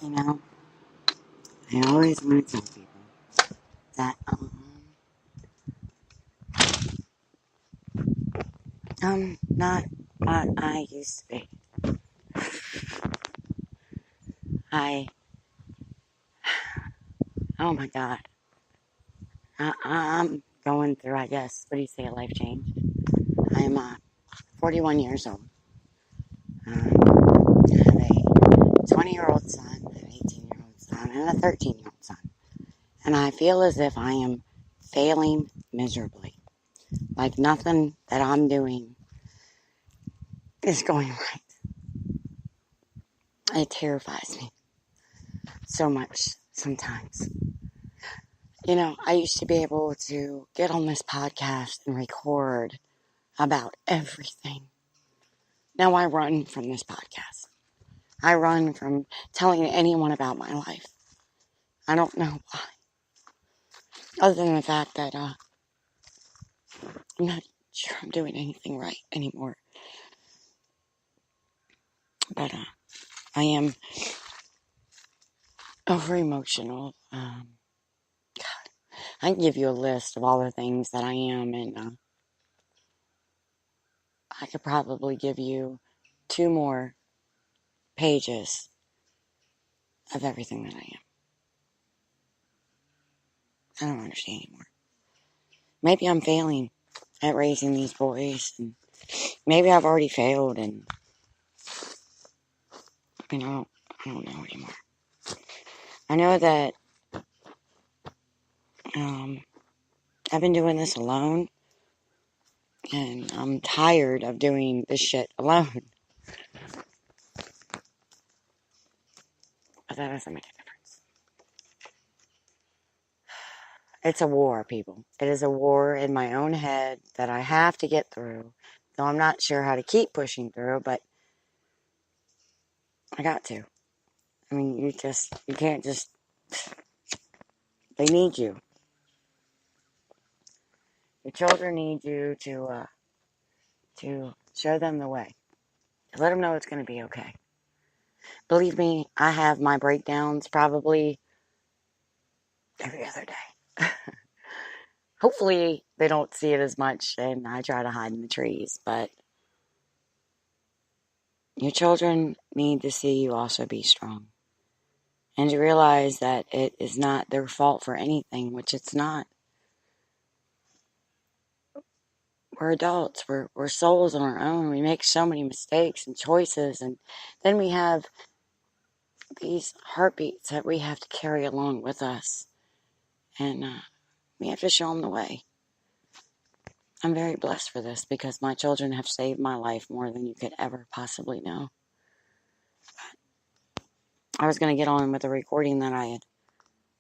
You know, I always want to tell people that I'm not what I used to be. I, oh my God, I'm going through, I guess, what do you say, a life change. I'm 41 years old. I have a 20-year-old son, an 18-year-old son, and a 13-year-old son. And I feel as if I am failing miserably. Like nothing that I'm doing is going right. It terrifies me so much sometimes. You know, I used to be able to get on this podcast and record about everything. Now I run from this podcast. I run from telling anyone about my life. I don't know why. Other than the fact that I'm not sure I'm doing anything right anymore. But I am over emotional. I can give you a list of all the things that I am, and I could probably give you 2 more pages of everything that I am. I don't understand anymore. Maybe I'm failing at raising these boys, and maybe I've already failed, and I don't know anymore. I know that I've been doing this alone, and I'm tired of doing this shit alone. But that doesn't make a difference. It's a war, people. It is a war in my own head that I have to get through. Though I'm not sure how to keep pushing through, but I got to. I mean, you can't just, they need you. Your children need you to show them the way. To let them know it's going to be okay. Believe me, I have my breakdowns probably every other day. Hopefully, they don't see it as much, and I try to hide in the trees, but your children need to see you also be strong. And to realize that it is not their fault for anything, which it's not. We're adults. We're souls on our own. We make so many mistakes and choices, and then we have these heartbeats that we have to carry along with us, and we have to show them the way. I'm very blessed for this because my children have saved my life more than you could ever possibly know. I was going to get on with a recording that I had.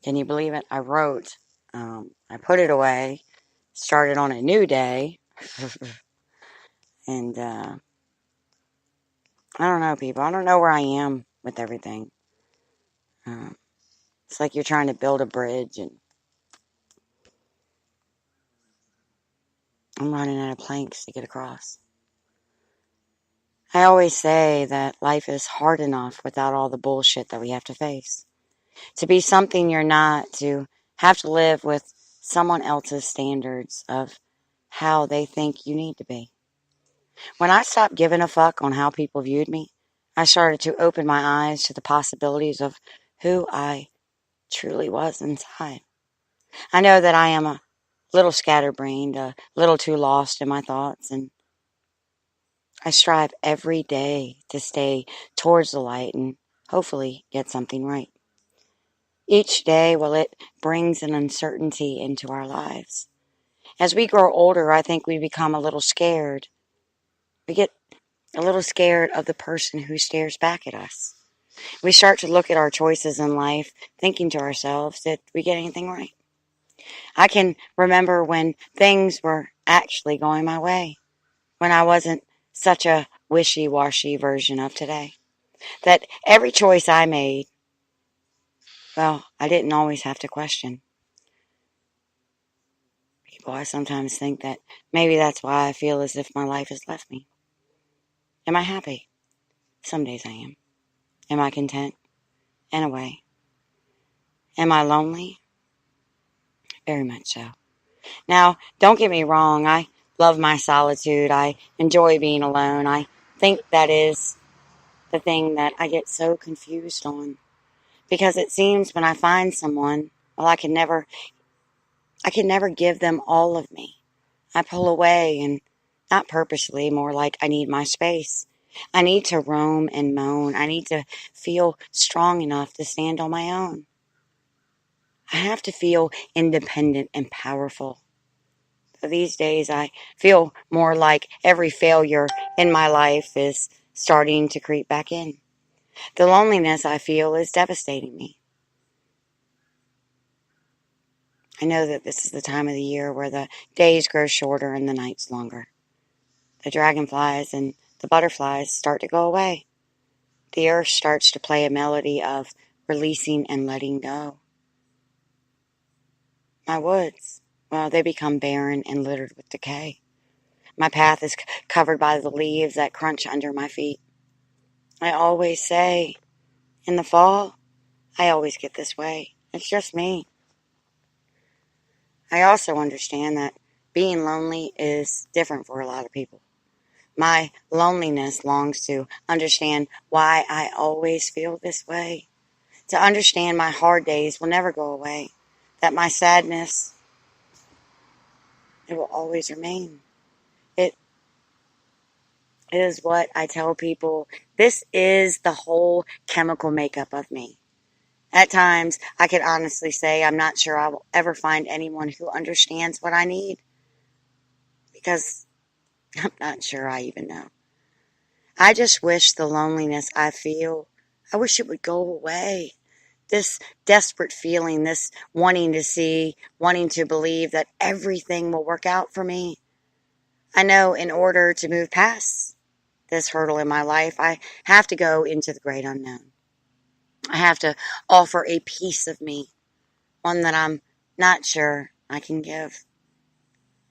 Can you believe it? I wrote. I put it away. Started on a new day. And I don't know, people. I don't know where I am with everything. It's like you're trying to build a bridge, and I'm running out of planks to get across. I always say that life is hard enough without all the bullshit that we have to face. To be something you're not, to have to live with someone else's standards of how they think you need to be. When I stopped giving a fuck on how people viewed me, I started to open my eyes to the possibilities of who I truly was inside. I know that I am a little scatterbrained, a little too lost in my thoughts, and I strive every day to stay towards the light and hopefully get something right. Each day, well, it brings an uncertainty into our lives. As we grow older, I think we become a little scared. We get a little scared of the person who stares back at us. We start to look at our choices in life, thinking to ourselves, did we get anything right? I can remember when things were actually going my way, when I wasn't such a wishy-washy version of today. That every choice I made, well, I didn't always have to question. People, I sometimes think that maybe that's why I feel as if my life has left me. Am I happy? Some days I am. Am I content? in a way. Am I lonely? Very much so. Now, don't get me wrong, I love my solitude. I enjoy being alone. I think that is the thing that I get so confused on. Because it seems when I find someone, well, I can never give them all of me. I pull away, and not purposely, more like I need my space. I need to roam and moan. I need to feel strong enough to stand on my own. I have to feel independent and powerful. So these days, I feel more like every failure in my life is starting to creep back in. The loneliness I feel is devastating me. I know that this is the time of the year where the days grow shorter and the nights longer. The dragonflies and the butterflies start to go away. The earth starts to play a melody of releasing and letting go. My woods, well, they become barren and littered with decay. My path is covered by the leaves that crunch under my feet. I always say, in the fall, I always get this way. It's just me. I also understand that being lonely is different for a lot of people. My loneliness longs to understand why I always feel this way, to understand my hard days will never go away, that my sadness, it will always remain. It is what I tell people. This is the whole chemical makeup of me. At times, I could honestly say I'm not sure I will ever find anyone who understands what I need because I'm not sure I even know. I just wish the loneliness I feel, I wish it would go away. This desperate feeling, this wanting to see, wanting to believe that everything will work out for me. I know in order to move past this hurdle in my life, I have to go into the great unknown. I have to offer a piece of me, one that I'm not sure I can give.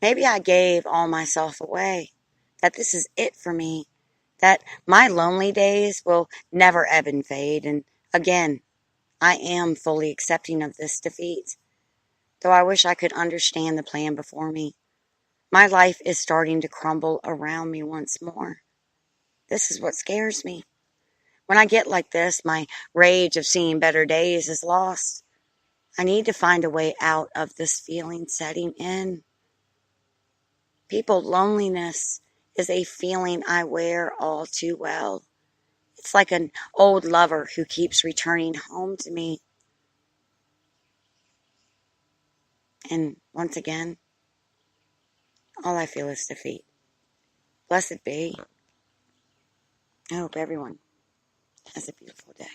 Maybe I gave all myself away, that this is it for me, that my lonely days will never ebb and fade. And again, I am fully accepting of this defeat, though I wish I could understand the plan before me. My life is starting to crumble around me once more. This is what scares me. When I get like this, my rage of seeing better days is lost. I need to find a way out of this feeling setting in. People, loneliness is a feeling I wear all too well. It's like an old lover who keeps returning home to me. And once again, all I feel is defeat. Blessed be. I hope everyone has a beautiful day.